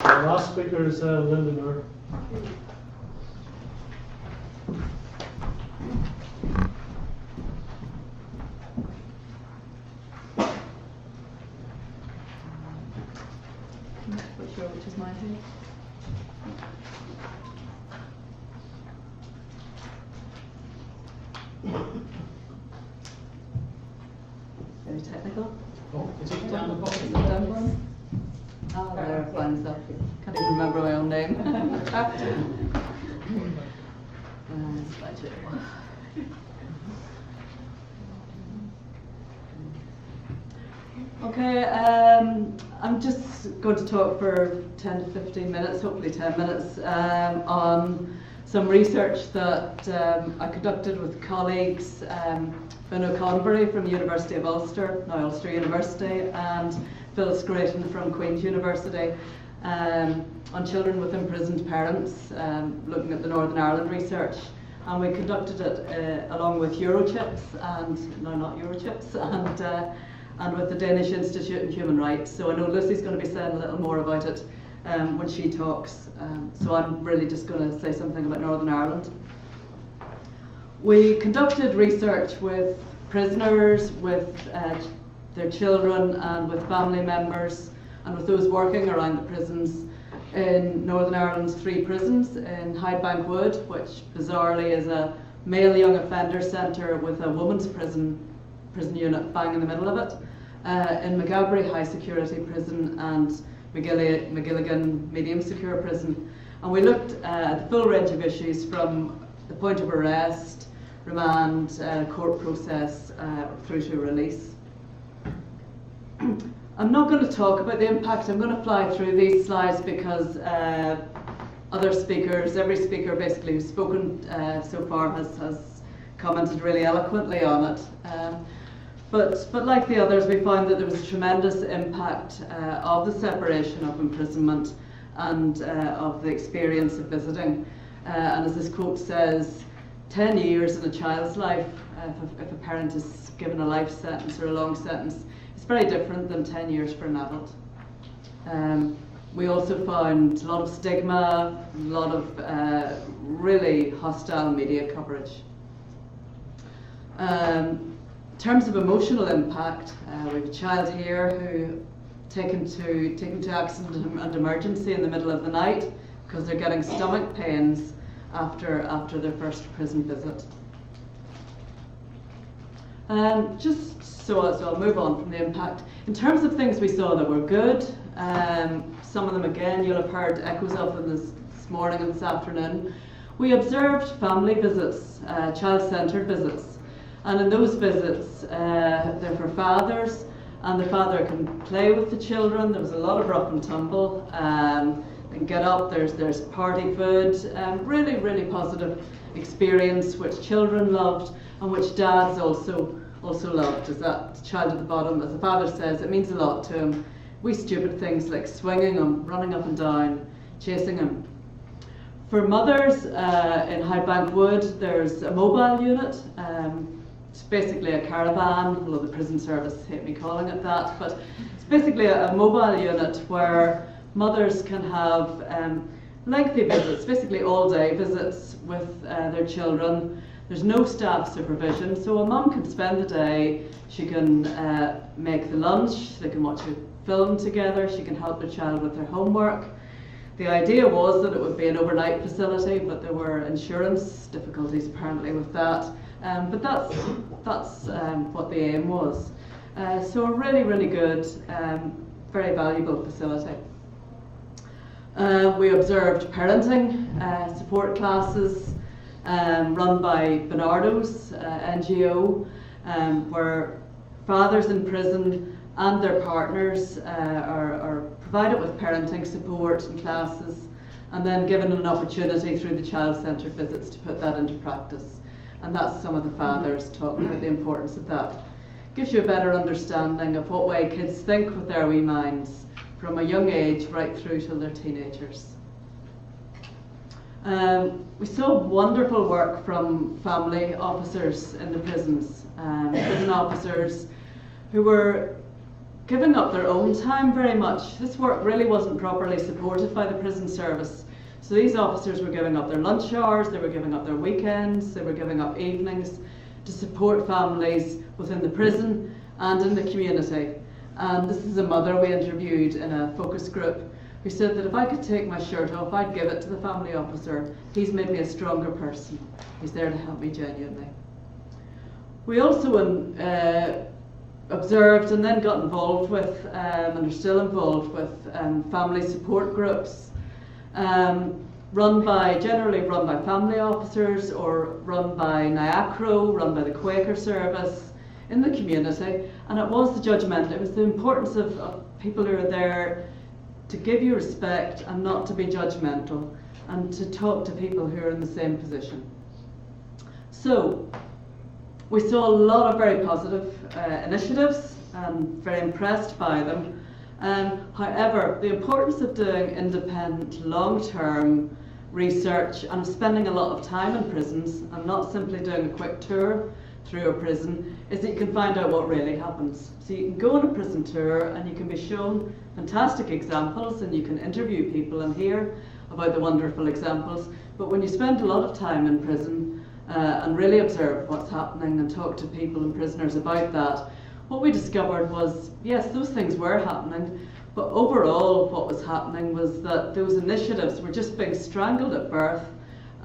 The last speaker is Lyndon Orr. Not sure which is mine here. Very technical. Oh, is it Down the bottom. Oh, there it finds up. Can't even remember my own name. Slide two. Okay, I'm just going to talk for 10 to 15 minutes, hopefully 10 minutes, on some research that I conducted with colleagues, Fiona Conbury from the University of Ulster, now Ulster University, and Phil Scraton from Queen's University, on children with imprisoned parents, looking at the Northern Ireland research. And we conducted it along with Eurochips, and no, not Eurochips, and with the Danish Institute in Human Rights. So I know Lucy's going to be saying a little more about it when she talks. So I'm really just going to say something about Northern Ireland. We conducted research with prisoners, with their children, and with family members, and with those working around the prisons in Northern Ireland's 3 prisons, in hAdhmaill Wood, which bizarrely is a male young offender centre with a women's prison unit bang in the middle of it, in Maghaberry High Security Prison and McGilligan Medium Secure Prison. And we looked at the full range of issues from the point of arrest, remand, court process, through to release. I'm not going to talk about the impact. I'm going to fly through these slides because other speakers, every speaker basically who's spoken so far has commented really eloquently on it. But like the others, we found that there was a tremendous impact of the separation of imprisonment and of the experience of visiting. And as this quote says, 10 years in a child's life, if a parent is given a life sentence or a long sentence, it's very different than 10 years for an adult. We also found a lot of stigma, a lot of really hostile media coverage. In terms of emotional impact, we have a child here who taken to accident and emergency in the middle of the night because they're getting stomach pains after their first prison visit. So I'll move on from the impact. In terms of things we saw that were good, some of them again you'll have heard echoes of them this morning and this afternoon. We observed family visits, child-centred visits. And in those visits, they're for fathers, and the father can play with the children. There was a lot of rough and tumble. They can get up, there's party food. Really, really positive experience, which children loved, and which dads also loved. As that child at the bottom, as the father says, it means a lot to him. Wee stupid things like swinging him, running up and down, chasing him. For mothers in hAdhmaill Wood, there's a mobile unit. It's basically a caravan, although the prison service hate me calling it that, but it's basically a mobile unit where mothers can have lengthy visits, basically all-day visits with their children. There's no staff supervision, so a mum can spend the day, she can make the lunch, they can watch a film together, she can help the child with their homework. The idea was that it would be an overnight facility, but there were insurance difficulties apparently with that. But that's what the aim was. So a really, really good, very valuable facility. We observed parenting support classes run by Bernardo's NGO, where fathers in prison and their partners are provided with parenting support and classes, and then given an opportunity through the child-centred visits to put that into practice. And that's some of the fathers talking about the importance of that. Gives you a better understanding of what way kids think with their wee minds from a young age right through till they're teenagers. We saw wonderful work from family officers in the prisons, prison officers who were giving up their own time very much. This work really wasn't properly supported by the prison service. So these officers were giving up their lunch hours, they were giving up their weekends, they were giving up evenings to support families within the prison and in the community. And this is a mother we interviewed in a focus group who said that if I could take my shirt off, I'd give it to the family officer. He's made me a stronger person. He's there to help me genuinely. We also observed and then got involved with, and are still involved with, family support groups, generally run by family officers or run by NIACRO, run by the Quaker service in the community. And it was the judgment, it was the importance of people who are there to give you respect and not to be judgmental and to talk to people who are in the same position. So we saw a lot of very positive initiatives and very impressed by them. However, the importance of doing independent, long-term research and spending a lot of time in prisons and not simply doing a quick tour through a prison is that you can find out what really happens. So you can go on a prison tour and you can be shown fantastic examples and you can interview people and hear about the wonderful examples. But when you spend a lot of time in prison and really observe what's happening and talk to people and prisoners about that, what we discovered was, yes, those things were happening, but overall what was happening was that those initiatives were just being strangled at birth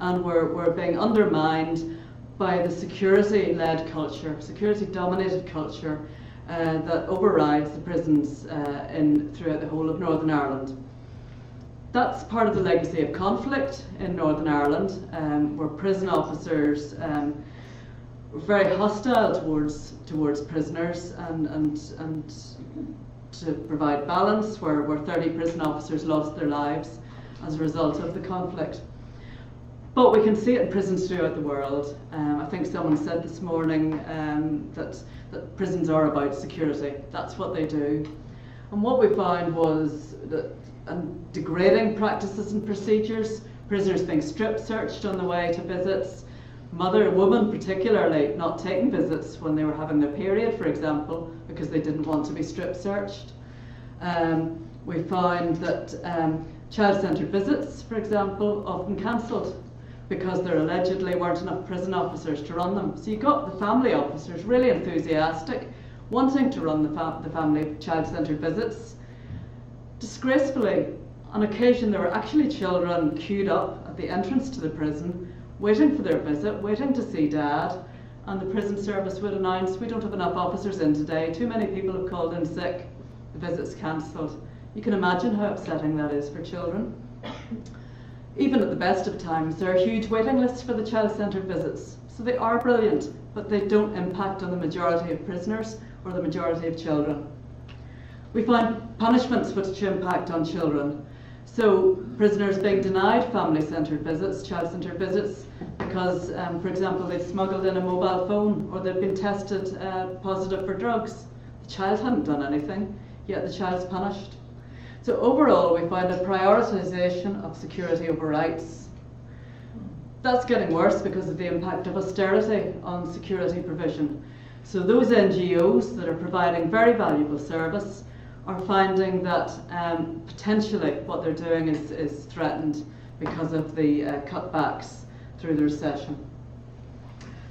and were being undermined by the security-led culture, security-dominated culture that overrides the prisons throughout the whole of Northern Ireland. That's part of the legacy of conflict in Northern Ireland, where prison officers were very hostile towards prisoners and to provide balance, where 30 prison officers lost their lives as a result of the conflict. But we can see it in prisons throughout the world. I think someone said this morning that prisons are about security. That's what they do. And what we found was that degrading practices and procedures, prisoners being strip searched on the way to visits, women particularly not taking visits when they were having their period, for example, because they didn't want to be strip searched. We found that child-centred visits, for example, often cancelled because there allegedly weren't enough prison officers to run them. So you got the family officers really enthusiastic, wanting to run the family child-centred visits. Disgracefully, on occasion there were actually children queued up at the entrance to the prison, waiting for their visit, waiting to see dad, and the prison service would announce, we don't have enough officers in today, too many people have called in sick, the visit's cancelled. You can imagine how upsetting that is for children. Even at the best of times, there are huge waiting lists for the child-centred visits. So they are brilliant, but they don't impact on the majority of prisoners or the majority of children. We find punishments which impact on children. So prisoners being denied family-centred visits, child-centred visits, because, for example, they'd smuggled in a mobile phone or they'd been tested positive for drugs. The child hadn't done anything, yet the child's punished. So overall, we find a prioritisation of security over rights. That's getting worse because of the impact of austerity on security provision. So those NGOs that are providing very valuable service are finding that potentially what they're doing is threatened because of the cutbacks through the recession.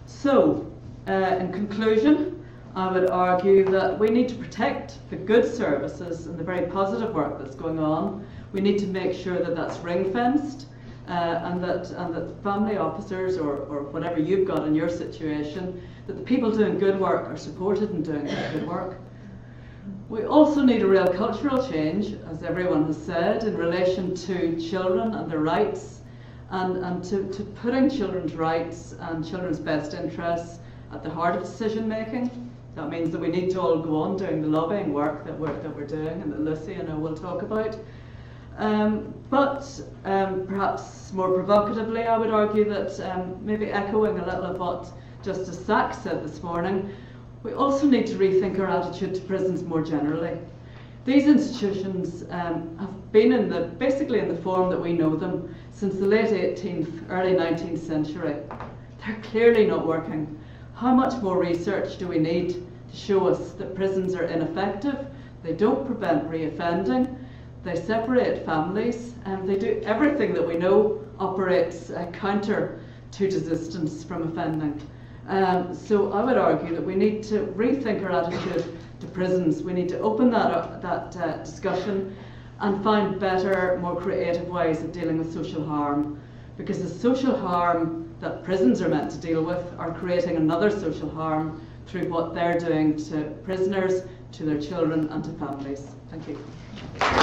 So, in conclusion, I would argue that we need to protect the good services and the very positive work that's going on. We need to make sure that that's ring-fenced and that family officers or whatever you've got in your situation, that the people doing good work are supported in doing good work. We also need a real cultural change, as everyone has said, in relation to children and their rights and to putting children's rights and children's best interests at the heart of decision making. That means that we need to all go on doing the lobbying work that we're doing and that Lucy and I will talk about. But perhaps more provocatively, I would argue that maybe echoing a little of what Justice Sachs said this morning, we also need to rethink our attitude to prisons more generally. These institutions have been basically in the form that we know them since the late 18th, early 19th century. They're clearly not working. How much more research do we need to show us that prisons are ineffective, They don't prevent reoffending. They separate families, and they do everything that we know operates counter to desistance from offending. So I would argue that we need to rethink our attitude to prisons. We need to open that discussion and find better, more creative ways of dealing with social harm. Because the social harm that prisons are meant to deal with are creating another social harm through what they're doing to prisoners, to their children and to families. Thank you.